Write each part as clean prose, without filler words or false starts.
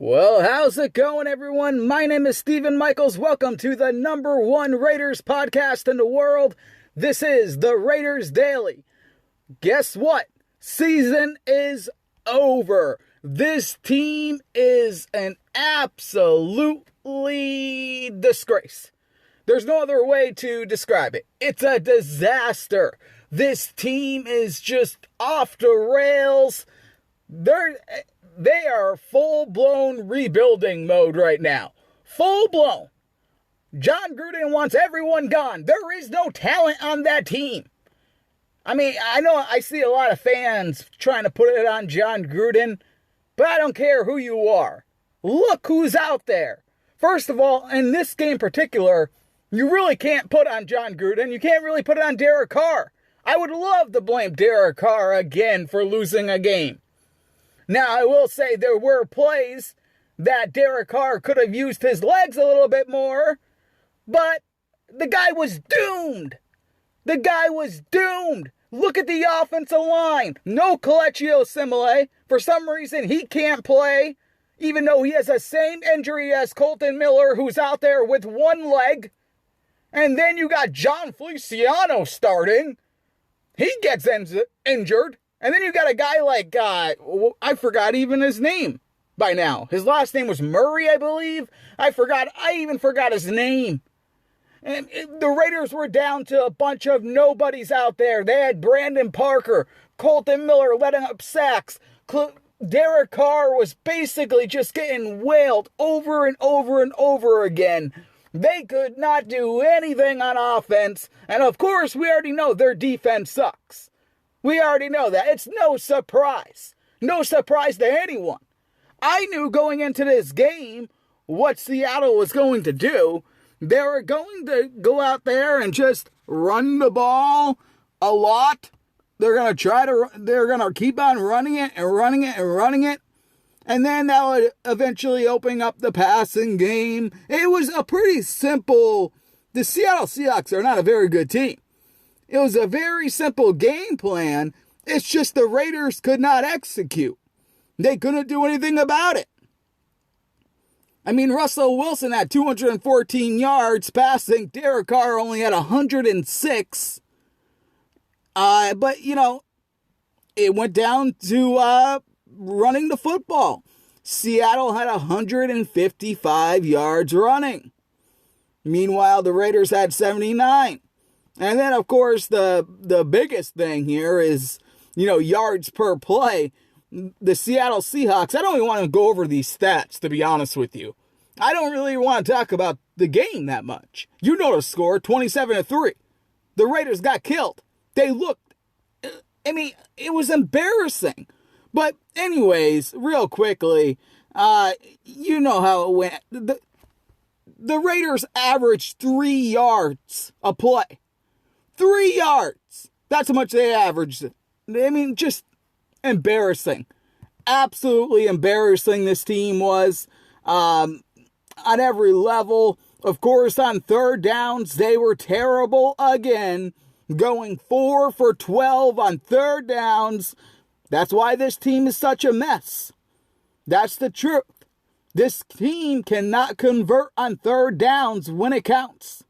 Well, how's it going, everyone? My name is Steven Michaels. Welcome to the #1 Raiders podcast in the world. This is the Raiders Daily. Guess what? Season is over. This team is an absolutely disgrace. There's no other way to describe it. It's a disaster. This team is just off the rails. They are full-blown rebuilding mode right now. Full-blown. John Gruden wants everyone gone. There is no talent on that team. I mean, I know I see a lot of fans trying to put it on John Gruden, but I don't care who you are. Look who's out there. First of all, in this game in particular, you really can't put on John Gruden. You can't really put it on Derek Carr. I would love to blame Derek Carr again for losing a game. Now, I will say there were plays that Derek Carr could have used his legs a little bit more, but the guy was doomed. The guy was doomed. Look at the offensive line. No Colecchio Simile. For some reason, he can't play, even though he has the same injury as Colton Miller, who's out there with one leg. And then you got John Feliciano starting. He gets injured. And then you got a guy like, I forgot even his name by now. His last name was Murray, I believe. I even forgot his name. And the Raiders were down to a bunch of nobodies out there. They had Brandon Parker, Colton Miller letting up sacks. Derek Carr was basically just getting wailed over and over and over again. They could not do anything on offense. And of course, we already know their defense sucks. We already know that. It's no surprise. No surprise to anyone. I knew going into this game what Seattle was going to do. They were going to go out there and just run the ball a lot. They're going to keep on running it and running it and running it. And then that would eventually open up the passing game. It was a pretty simple. The Seattle Seahawks are not a very good team. It was a very simple game plan. It's just the Raiders could not execute. They couldn't do anything about it. I mean, Russell Wilson had 214 yards passing. Derek Carr only had 106. But, it went down to running the football. Seattle had 155 yards running. Meanwhile, the Raiders had 79. And then, of course, the biggest thing here is, yards per play. The Seattle Seahawks, I don't even want to go over these stats, to be honest with you. I don't really want to talk about the game that much. You know the score, 27-3. The Raiders got killed. They looked, it was embarrassing. But anyways, real quickly, you know how it went. The Raiders averaged 3 yards a play. 3 yards. That's how much they averaged. Just embarrassing. Absolutely embarrassing this team was on every level. Of course, on third downs, they were terrible again. Going 4 for 12 on third downs. That's why this team is such a mess. That's the truth. This team cannot convert on third downs when it counts.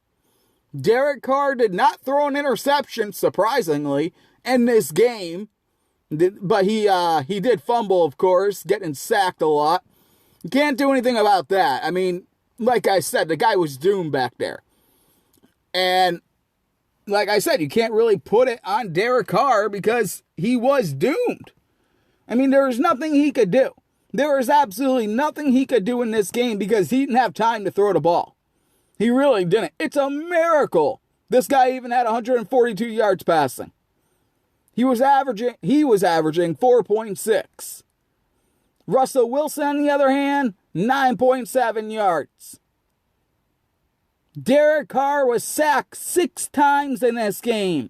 Derek Carr did not throw an interception, surprisingly, in this game. But he did fumble, of course, getting sacked a lot. You can't do anything about that. Like I said, the guy was doomed back there. And like I said, you can't really put it on Derek Carr because he was doomed. There was nothing he could do. There was absolutely nothing he could do in this game because he didn't have time to throw the ball. He really didn't. It's a miracle. This guy even had 142 yards passing. He was averaging 4.6. Russell Wilson, on the other hand, 9.7 yards. Derek Carr was sacked 6 times in this game.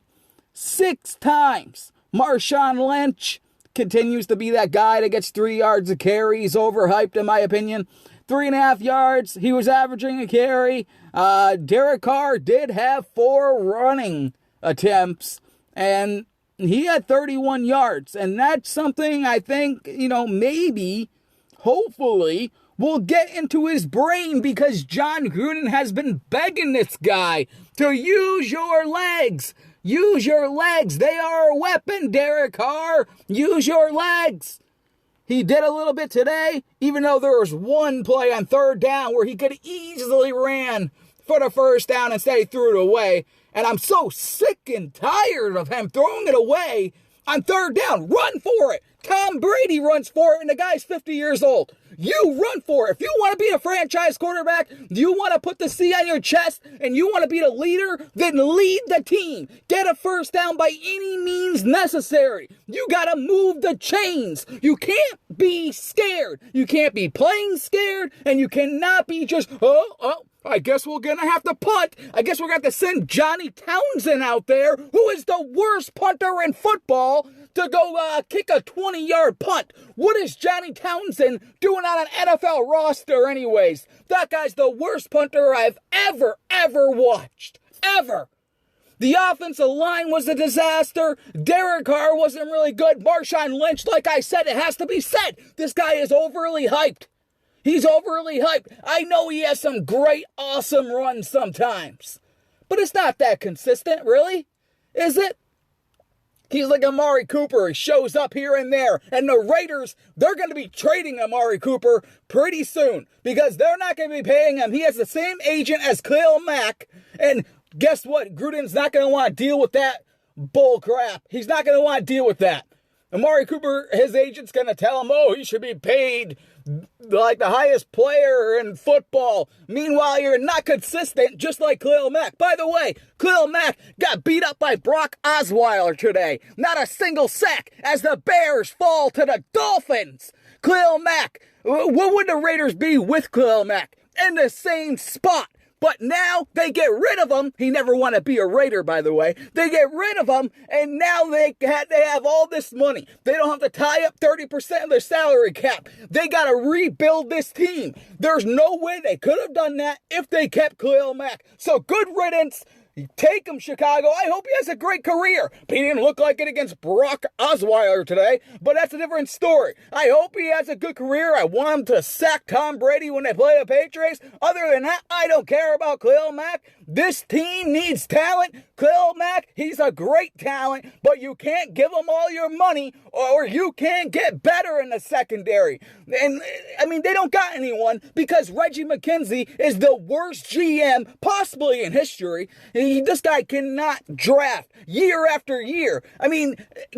6 times. Marshawn Lynch continues to be that guy that gets 3 yards a carry. He's overhyped, in my opinion. 3.5 yards. He was averaging a carry. Derek Carr did have 4 running attempts, and he had 31 yards. And that's something I think, maybe, hopefully, We'll get into his brain because John Gruden has been begging this guy to use your legs. Use your legs. They are a weapon, Derek Carr. Use your legs. He did a little bit today, even though there was one play on third down where he could easily ran for the first down. Instead, he threw it away. And I'm so sick and tired of him throwing it away on third down. Run for it. Tom Brady runs for it, and the guy's 50 years old. You run for it. If you want to be a franchise quarterback, you want to put the C on your chest, and you want to be the leader, then lead the team. Get a first down by any means necessary. You got to move the chains. You can't be scared. You can't be playing scared, and you cannot be just, I guess we're going to have to punt. I guess we're going to have to send Johnny Townsend out there, who is the worst punter in football, to go kick a 20-yard punt. What is Johnny Townsend doing on an NFL roster anyways? That guy's the worst punter I've ever watched. Ever. The offensive line was a disaster. Derek Carr wasn't really good. Marshawn Lynch, like I said, it has to be said, this guy is overly hyped. He's overly hyped. I know he has some great, awesome runs sometimes. But it's not that consistent, really. Is it? He's like Amari Cooper. He shows up here and there. And the Raiders, they're going to be trading Amari Cooper pretty soon. Because they're not going to be paying him. He has the same agent as Khalil Mack. And guess what? Gruden's not going to want to deal with that bull crap. He's not going to want to deal with that. Amari Cooper, his agent's going to tell him, he should be paid like the highest player in football. Meanwhile, you're not consistent, just like Khalil Mack. By the way, Khalil Mack got beat up by Brock Osweiler today. Not a single sack as the Bears fall to the Dolphins. Khalil Mack, what would the Raiders be with Khalil Mack? In the same spot. But now they get rid of him. He never wanted to be a Raider, by the way. They get rid of him, and now they have all this money. They don't have to tie up 30% of their salary cap. They got to rebuild this team. There's no way they could have done that if they kept Khalil Mack. So good riddance. Take him, Chicago. I hope he has a great career. He didn't look like it against Brock Osweiler today, but that's a different story. I hope he has a good career. I want him to sack Tom Brady when they play the Patriots. Other than that, I don't care about Khalil Mack. This team needs talent. Khalil Mack, he's a great talent, but you can't give him all your money or you can't get better in the secondary. And, they don't got anyone because Reggie McKenzie is the worst GM possibly in history. This guy cannot draft year after year.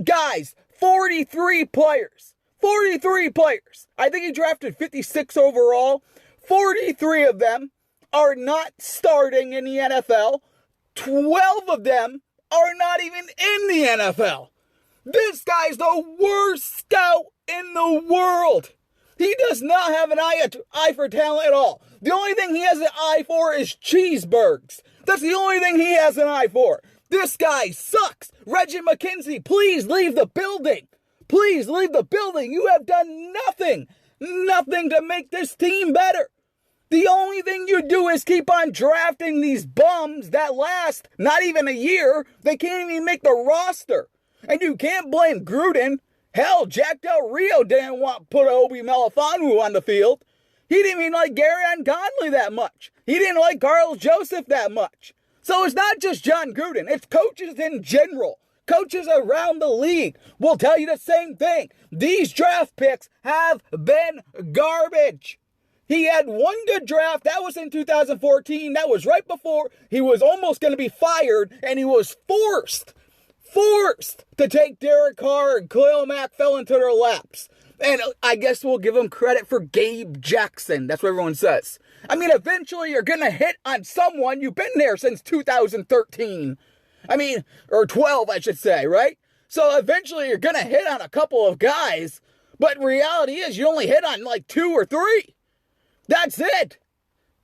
Guys, 43 players. 43 players. I think he drafted 56 overall. 43 of them are not starting in the NFL. 12 of them are not even in the NFL. This guy's the worst scout in the world. He does not have an eye for talent at all. The only thing he has an eye for is cheeseburgers. That's the only thing he has an eye for. This guy sucks. Reggie McKenzie, please leave the building. Please leave the building. You have done nothing. Nothing to make this team better. The only thing you do is keep on drafting these bums that last not even a year. They can't even make the roster. And you can't blame Gruden. Hell, Jack Del Rio didn't want to put Obi Melifonwu on the field. He didn't even like Garyon Conley that much. He didn't like Carl Joseph that much. So it's not just John Gruden. It's coaches in general. Coaches around the league will tell you the same thing. These draft picks have been garbage. He had one good draft. That was in 2014. That was right before he was almost going to be fired, and he was forced to take Derek Carr, and Khalil Mack fell into their laps. And I guess we'll give him credit for Gabe Jackson. That's what everyone says. Eventually you're going to hit on someone. You've been there since 2013. Or 12, I should say, right? So eventually you're going to hit on a couple of guys. But reality is you only hit on like 2 or 3. That's it.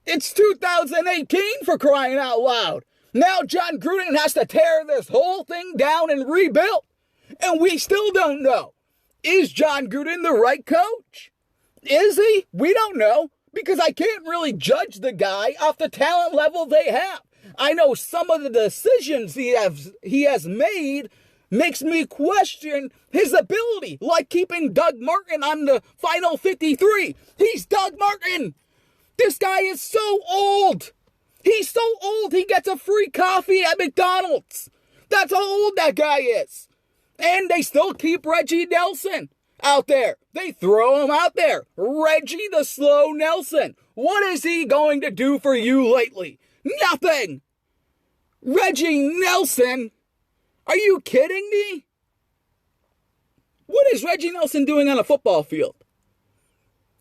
It's 2018 for crying out loud. Now John Gruden has to tear this whole thing down and rebuild. And we still don't know. Is John Gruden the right coach? Is he? We don't know. Because I can't really judge the guy off the talent level they have. I know some of the decisions he has made makes me question his ability, like keeping Doug Martin on the final 53. He's Doug Martin. This guy is so old. He's so old, he gets a free coffee at McDonald's. That's how old that guy is. And they still keep Reggie Nelson out there. They throw him out there. Reggie the Slow Nelson. What is he going to do for you lately? Nothing. Reggie Nelson? Are you kidding me? What is Reggie Nelson doing on a football field?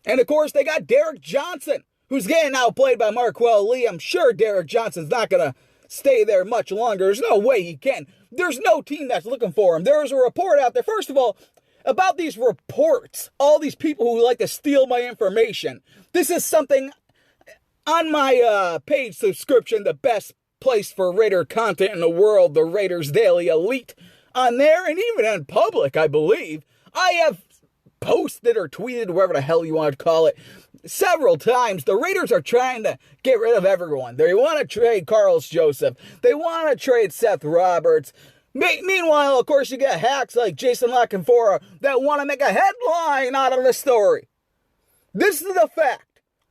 And of course, they got Derek Johnson, who's getting outplayed by Marquell Lee. I'm sure Derek Johnson's not going to stay there much longer. There's no way he can. There's no team that's looking for him. There is a report out there, first of all, about these reports, all these people who like to steal my information. This is something on my paid subscription, the best place for Raider content in the world, the Raiders Daily Elite. On there, and even in public, I believe, I have posted or tweeted, whatever the hell you want to call it, several times. The Raiders are trying to get rid of everyone. They want to trade Carlos Joseph. They want to trade Seth Roberts. Meanwhile, of course, you get hacks like Jason LaCanfora that want to make a headline out of the story. This is the fact.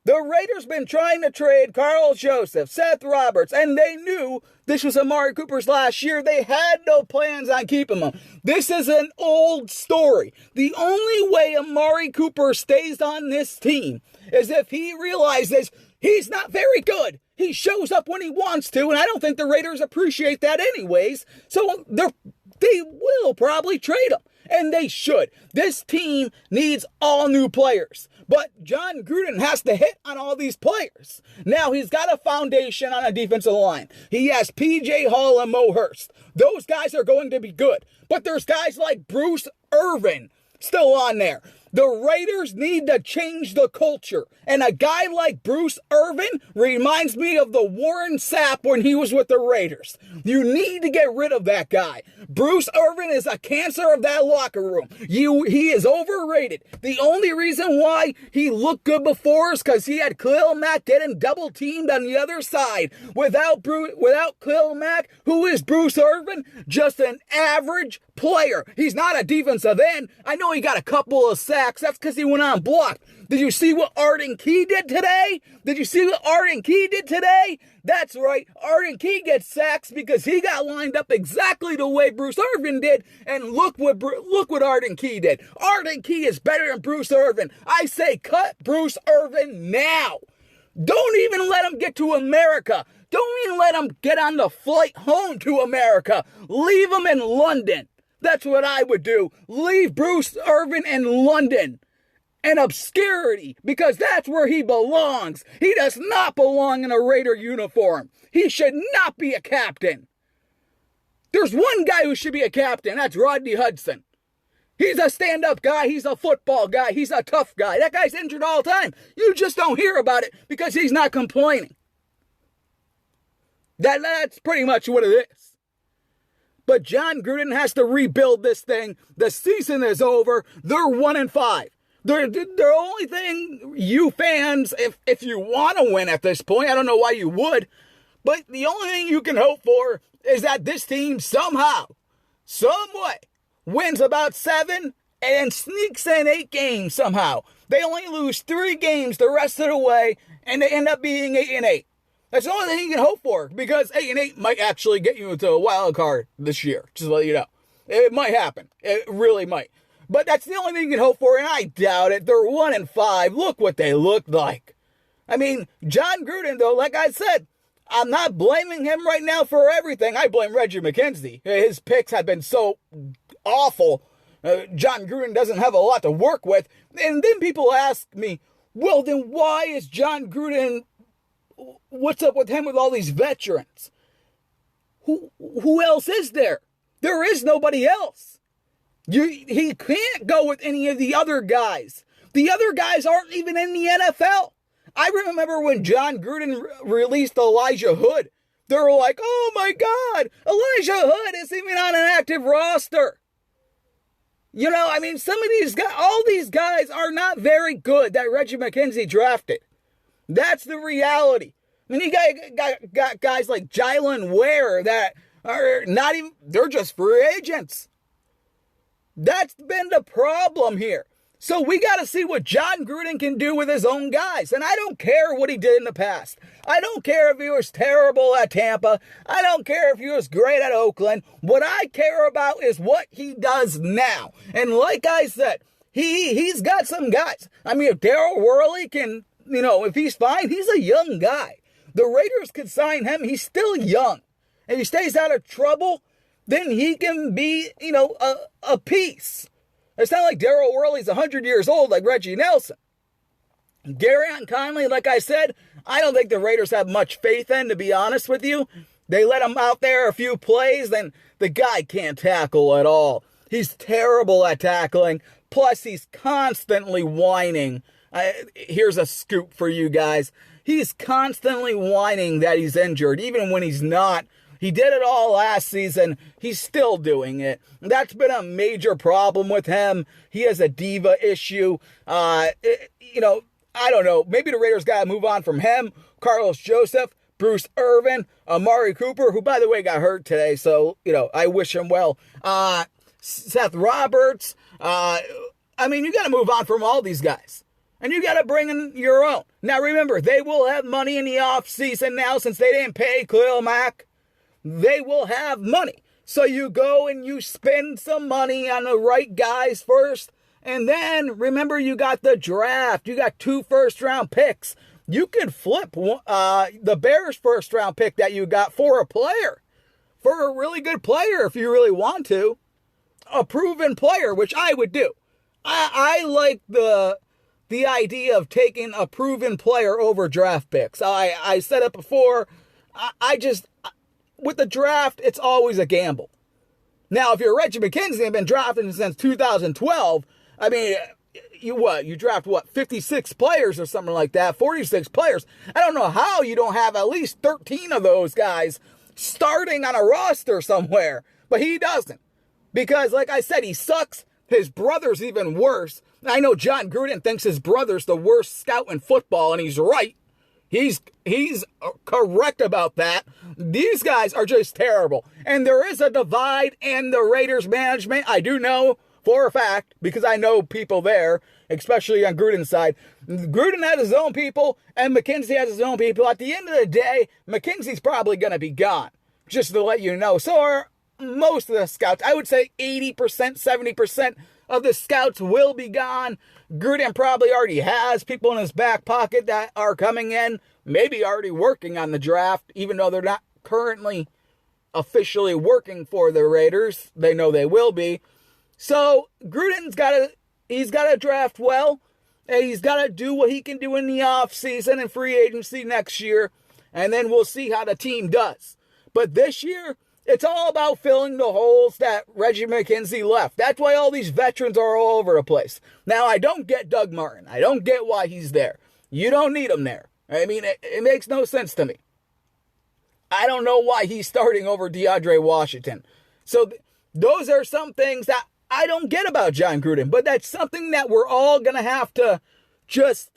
The Raiders been trying to trade Carlos Joseph, Seth Roberts, and they knew this was Amari Cooper's last year. They had no plans on keeping him. This is an old story. The only way Amari Cooper stays on this team is if he realizes he's not very good. He shows up when he wants to, and I don't think the Raiders appreciate that anyways. So they will probably trade him, and they should. This team needs all new players. But John Gruden has to hit on all these players. Now, he's got a foundation on a defensive line. He has P.J. Hall and Mo Hurst. Those guys are going to be good. But there's guys like Bruce Irvin still on there. The Raiders need to change the culture. And a guy like Bruce Irvin reminds me of the Warren Sapp when he was with the Raiders. You need to get rid of that guy. Bruce Irvin is a cancer of that locker room. He is overrated. The only reason why he looked good before is because he had Khalil Mack getting double teamed on the other side. Without Khalil Mack, who is Bruce Irvin? Just an average player. He's not a defensive end. I know he got a couple of sacks. That's because he went on blocked. Did you see what Arden Key did today? That's right. Arden Key gets sacks because he got lined up exactly the way Bruce Irvin did. And look what Arden Key did. Arden Key is better than Bruce Irvin. I say cut Bruce Irvin now. Don't even let him get to America. Don't even let him get on the flight home to America. Leave him in London. That's what I would do. Leave Bruce Irvin in London and obscurity, because that's where he belongs. He does not belong in a Raider uniform. He should not be a captain. There's one guy who should be a captain. That's Rodney Hudson. He's a stand-up guy. He's a football guy. He's a tough guy. That guy's injured all the time. You just don't hear about it because he's not complaining. That's pretty much what it is. But John Gruden has to rebuild this thing. The season is over. They're 1-5. The only thing you fans, if you want to win at this point, I don't know why you would, but the only thing you can hope for is that this team somehow, some way, wins about 7 and sneaks in 8 games somehow. They only lose 3 games the rest of the way, and they end up being 8-8. That's the only thing you can hope for, because 8-8 might actually get you into a wild card this year, just to let you know. It might happen. It really might. But that's the only thing you can hope for, and I doubt it. They're 1-5. Look what they look like. I mean, John Gruden, though, like I said, I'm not blaming him right now for everything. I blame Reggie McKenzie. His picks have been so awful. John Gruden doesn't have a lot to work with. And then people ask me, well, then why is John Gruden, what's up with him with all these veterans? Who else is there? There is nobody else. He can't go with any of the other guys. The other guys aren't even in the NFL. I remember when John Gruden released Elijah Hood. They were like, oh my God, Elijah Hood isn't even on an active roster. You know, I mean, some of these guys, all these guys are not very good that Reggie McKenzie drafted. That's the reality. I mean, you got guys like Jalen Ware that are not even, they're just free agents. That's been the problem here. So we got to see what John Gruden can do with his own guys. And I don't care what he did in the past. I don't care if he was terrible at Tampa. I don't care if he was great at Oakland. What I care about is what he does now. And like I said, he's got some guys. I mean, if Daryl Worley can, if he's fine, he's a young guy. The Raiders could sign him. He's still young. If he stays out of trouble, then he can be, a piece. It's not like Daryl Worley's 100 years old like Reggie Nelson. Garrett Conley, like I said, I don't think the Raiders have much faith in, to be honest with you. They let him out there a few plays, then the guy can't tackle at all. He's terrible at tackling. Plus, he's constantly whining. Here's a scoop for you guys. He's constantly whining that he's injured, even when he's not. He did it all last season. He's still doing it. That's been a major problem with him. He has a diva issue. I don't know. Maybe the Raiders got to move on from him. Carlos Joseph, Bruce Irvin, Amari Cooper, who, by the way, got hurt today. So, I wish him well. Seth Roberts. You got to move on from all these guys. And you got to bring in your own. Now, remember, they will have money in the offseason now since they didn't pay Khalil Mack. They will have money. So you go and you spend some money on the right guys first. And then, remember, you got the draft. You got 2 first-round picks. You could flip the Bears' first-round pick that you got for a player. For a really good player, if you really want to. A proven player, which I would do. I like the idea of taking a proven player over draft picks. I said it before. With the draft, it's always a gamble. Now, if you're Reggie McKenzie and been drafted since 2012, you draft 56 players or something like that, 46 players. I don't know how you don't have at least 13 of those guys starting on a roster somewhere, but he doesn't. Because, like I said, he sucks. His brother's even worse. I know John Gruden thinks his brother's the worst scout in football, and he's right. He's correct about that. These guys are just terrible. And there is a divide in the Raiders management. I do know for a fact, because I know people there, especially on Gruden's side. Gruden has his own people, and McKenzie has his own people. At the end of the day, McKenzie's probably going to be gone, just to let you know. So are most of the scouts. I would say 80%, 70% of the scouts will be gone. Gruden probably already has people in his back pocket that are coming in, maybe already working on the draft, even though they're not currently officially working for the Raiders. They know they will be. So Gruden's got to draft well, and he's got to do what he can do in the offseason and free agency next year, and then we'll see how the team does. But this year, it's all about filling the holes that Reggie McKenzie left. That's why all these veterans are all over the place. Now, I don't get Doug Martin. I don't get why he's there. You don't need him there. It makes no sense to me. I don't know why he's starting over DeAndre Washington. So those are some things that I don't get about John Gruden. But that's something that we're all going to have to just,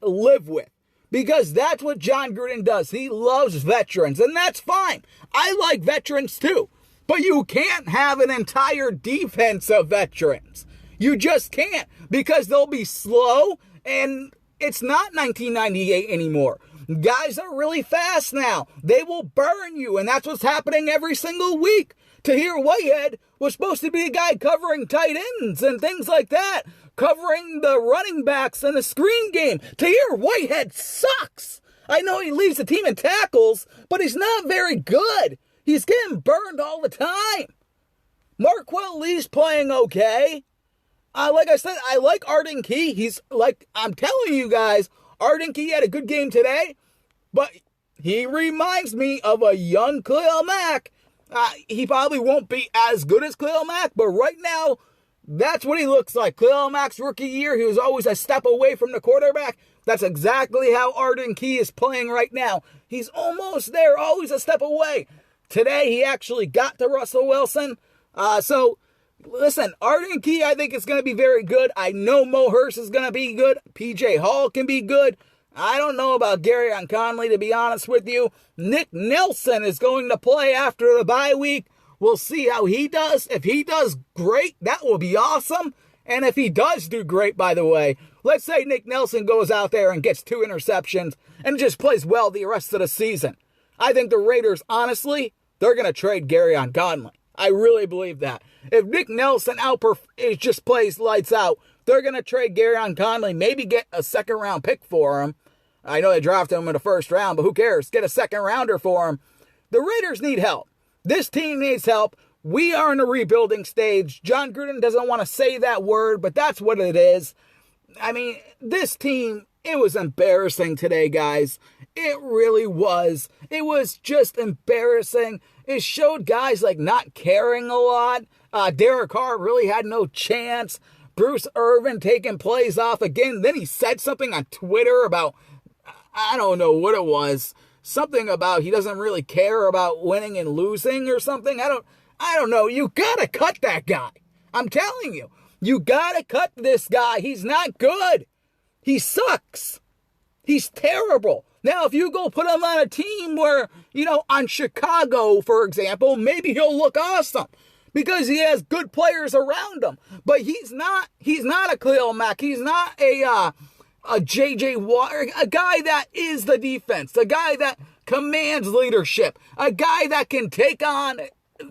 live with. Because that's what John Gruden does. He loves veterans, and that's fine. I like veterans too. But you can't have an entire defense of veterans. You just can't, because they'll be slow, and it's not 1998 anymore. Guys are really fast now. They will burn you, and that's what's happening every single week. Tahir Whitehead was supposed to be a guy covering tight ends and things like that, covering the running backs in the screen game. Tahir Whitehead sucks. I know he leads the team in tackles, but he's not very good. He's getting burned all the time. Marquel Lee's playing okay. Like I said, I like Arden Key. I'm telling you guys, Arden Key had a good game today, but he reminds me of a young Khalil Mack. He probably won't be as good as Khalil Mack, but right now, that's what he looks like. Khalil Mack's rookie year, he was always a step away from the quarterback. That's exactly how Arden Key is playing right now. He's almost there, always a step away. Today, he actually got to Russell Wilson. So, listen, Arden Key, I think, is going to be very good. I know Mo Hurst is going to be good. PJ Hall can be good. I don't know about Garyon Conley, to be honest with you. Nick Nelson is going to play after the bye week. We'll see how he does. If he does great, that will be awesome. And if he does do great, by the way, let's say Nick Nelson goes out there and gets 2 interceptions and just plays well the rest of the season. I think the Raiders, honestly, they're going to trade Garyon Conley. I really believe that. If Nick Nelson just plays lights out, they're going to trade Garyon Conley, maybe get a second-round pick for him. I know they drafted him in the first round, but who cares? Get a second-rounder for him. The Raiders need help. This team needs help. We are in a rebuilding stage. John Gruden doesn't want to say that word, but that's what it is. I mean, this team, it was embarrassing today, guys. It really was. It was just embarrassing. It showed guys like not caring a lot. Derek Carr really had no chance. Bruce Irvin taking plays off again. Then he said something on Twitter about, I don't know what it was. Something about he doesn't really care about winning and losing or something. I don't know. You gotta cut that guy. I'm telling you. You gotta cut this guy. He's not good. He sucks. He's terrible. Now, if you go put him on a team where, on Chicago, for example, maybe he'll look awesome because he has good players around him. But he's not a Khalil Mack. He's not a J.J. Watt, a guy that is the defense, a guy that commands leadership, a guy that can take on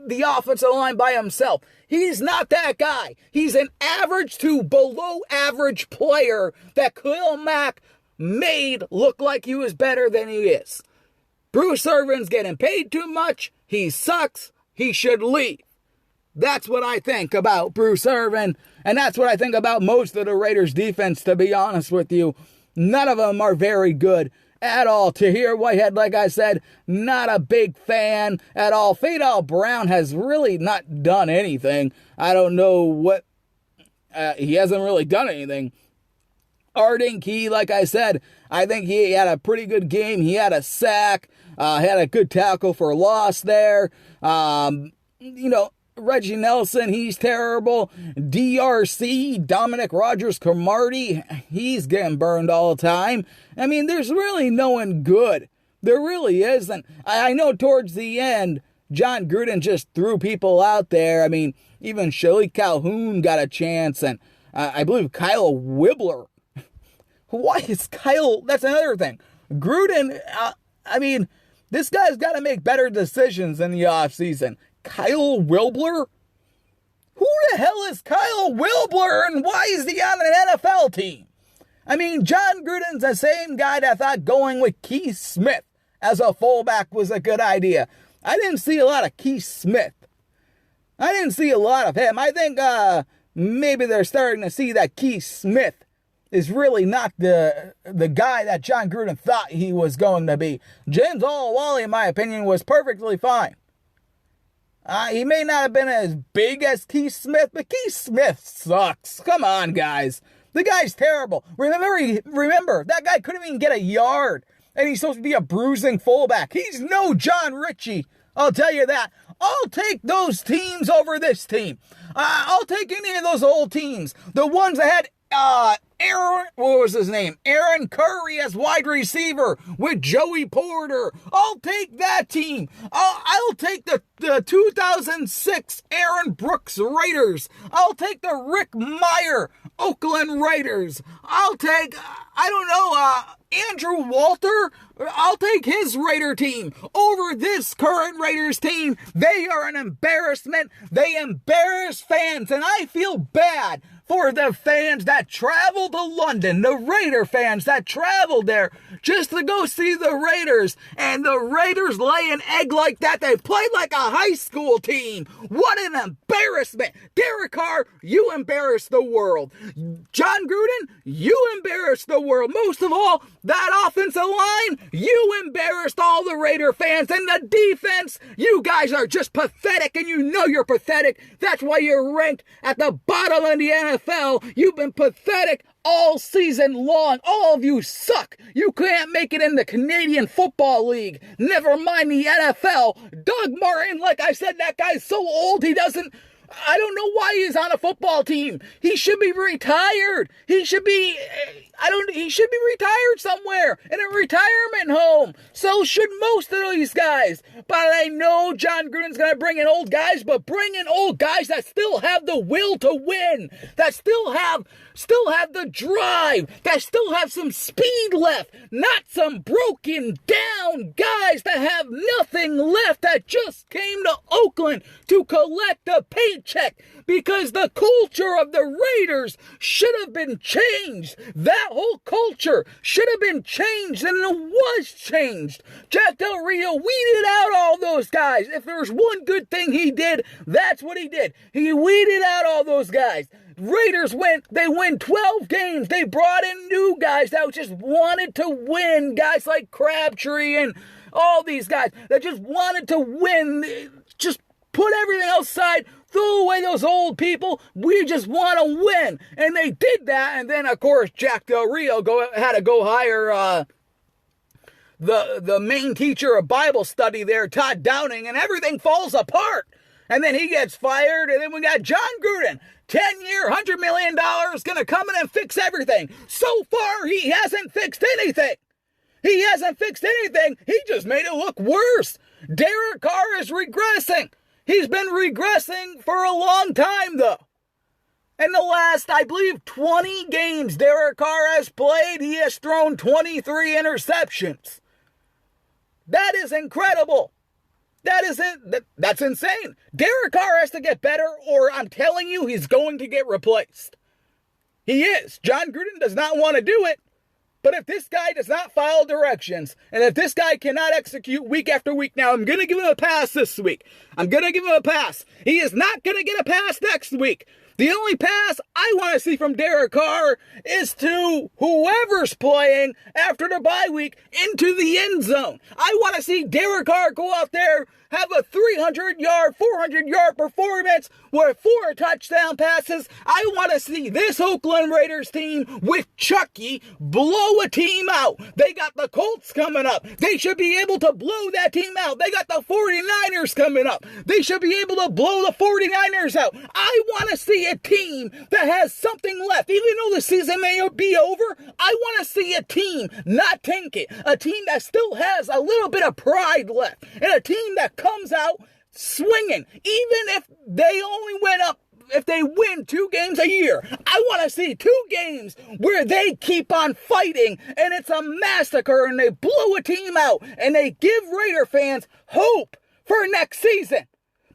the offensive line by himself. He's not that guy. He's an average to below average player that Khalil Mack made look like he was better than he is. Bruce Irvin's getting paid too much. He sucks. He should leave. That's what I think about Bruce Irvin, and that's what I think about most of the Raiders defense, to be honest with you. None of them are very good at all. Tahir Whitehead, like I said, not a big fan at all. Fadal Brown has really not done anything. I don't know what, he hasn't really done anything. Arden Key, like I said, I think he had a pretty good game. He had a sack, had a good tackle for loss there. Reggie Nelson, he's terrible. DRC, Dominic Rodgers-Cromartie, he's getting burned all the time. I mean, there's really no one good. There really isn't. I know towards the end, John Gruden just threw people out there. I mean, even Shalik Calhoun got a chance, and I believe Kyle Wibbler. Why is Kyle? That's another thing. Gruden, this guy's got to make better decisions in the offseason. Kyle Wilbler? Who the hell is Kyle Wilbler, and why is he on an NFL team? I mean, John Gruden's the same guy that thought going with Keith Smith as a fullback was a good idea. I didn't see a lot of Keith Smith. I didn't see a lot of him. I think maybe they're starting to see that Keith Smith is really not the guy that John Gruden thought he was going to be. James Olawale, in my opinion, was perfectly fine. He may not have been as big as Keith Smith, but Keith Smith sucks. Come on, guys. The guy's terrible. Remember, that guy couldn't even get a yard, and he's supposed to be a bruising fullback. He's no John Ritchie, I'll tell you that. I'll take those teams over this team. I'll take any of those old teams. The ones that had Aaron Curry as wide receiver with Joey Porter. I'll take that team. I'll take the 2006 Aaron Brooks Raiders. I'll take the Rick Meyer Oakland Raiders. I'll take, Andrew Walter. I'll take his Raider team over this current Raiders team. They are an embarrassment. They embarrass fans, and I feel bad for the fans that traveled to London, the Raider fans that traveled there just to go see the Raiders, and the Raiders lay an egg like that. They played like a high school team. What an embarrassment. Derek Carr, you embarrassed the world. John Gruden, you embarrassed the world. Most of all, that offensive line, you embarrassed all the Raider fans. And the defense, you guys are just pathetic, and you know you're pathetic. That's why you're ranked at the bottom of the NFL. You've been pathetic all season long. All of you suck. You can't make it in the Canadian Football League. Never mind the NFL. Doug Martin, like I said, that guy's so old I don't know why he's on a football team. He should be retired. He should be, he should be retired somewhere in a retirement home. So should most of these guys. But I know John Gruden's going to bring in old guys, but bring in old guys that still have the will to win, that still have the drive, that still have some speed left, not some broken down guys that have nothing left that just came to Oakland to collect a paycheck, because the culture of the Raiders should have been changed. That whole culture should have been changed, and it was changed. Jack Del Rio weeded out all those guys. If there's one good thing he did, that's what he did. He weeded out all those guys. Raiders win 12 games. They brought in new guys that just wanted to win. Guys like Crabtree and all these guys that just wanted to win. Just put everything else aside. Throw away those old people. We just want to win. And they did that. And then, of course, Jack Del Rio had to go hire the main teacher of Bible study there, Todd Downing, and everything falls apart. And then he gets fired, and then we got John Gruden, 10-year, $100 million, going to come in and fix everything. So far, he hasn't fixed anything. He hasn't fixed anything. He just made it look worse. Derek Carr is regressing. He's been regressing for a long time, though. In the last, I believe, 20 games Derek Carr has played, he has thrown 23 interceptions. That is incredible. That's insane. Derek Carr has to get better, or I'm telling you, he's going to get replaced. He is. John Gruden does not want to do it. But if this guy does not follow directions, and if this guy cannot execute week after week, now I'm going to give him a pass this week. I'm going to give him a pass. He is not going to get a pass next week. The only pass I want to see from Derek Carr is to whoever's playing after the bye week into the end zone. I want to see Derek Carr go out there, have a 300-yard, 400-yard performance with 4 touchdown passes. I want to see this Oakland Raiders team with Chucky blow a team out. They got the Colts coming up. They should be able to blow that team out. They got the 49ers coming up. They should be able to blow the 49ers out. I want to see a team that has something left. Even though the season may be over, I want to see a team not tank it. A team that still has a little bit of pride left. And a team that comes out swinging. Even if they only if they win 2 games a year, I want to see 2 games where they keep on fighting and it's a massacre and they blow a team out and they give Raider fans hope for next season.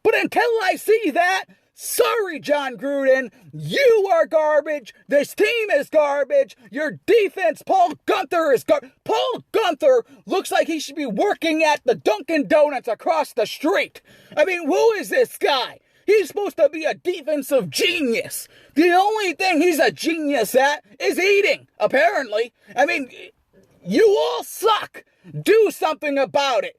But until I see that, sorry, John Gruden, you are garbage. This team is garbage. Your defense, Paul Gunther, is garbage. Paul Gunther looks like he should be working at the Dunkin' Donuts across the street. I mean, who is this guy? He's supposed to be a defensive genius. The only thing he's a genius at is eating, apparently. I mean, you all suck. Do something about it.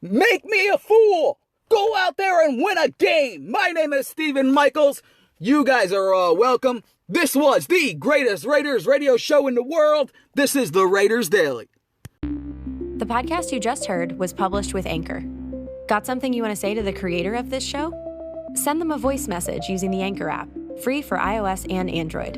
Make me a fool. Go out there and win a game. My name is Steven Michaels. You guys are welcome. This was the greatest Raiders radio show in the world. This is the Raiders Daily. The podcast you just heard was published with Anchor. Got something you want to say to the creator of this show? Send them a voice message using the Anchor app, free for iOS and Android.